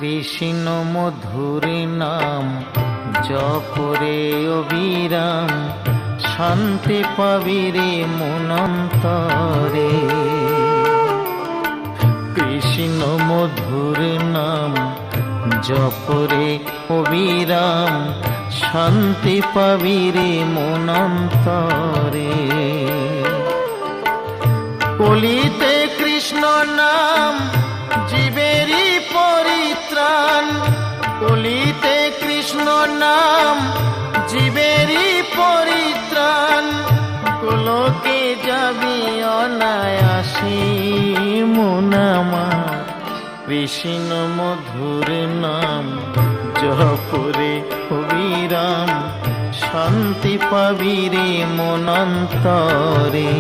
কৃষ্ণ মধুর নাম জপরে অবিরাম, শান্তি পাবি রে মনন্তরে। কৃষ্ণ মধুর নাম জপরে অবিরাম, শান্তি পাবি রে মনন্তরে। কলিতে কৃষ্ণ নাম জীবেরই পরিত্রাণ, কলিতে কৃষ্ণ নাম জীবেরই পরিত্রাণ। গোলকে যাবি অনায়াসে মন আমার, কৃষ্ণ মধুর নাম জপরে অবিরাম, শান্তি পাবি রে মনন্তরে।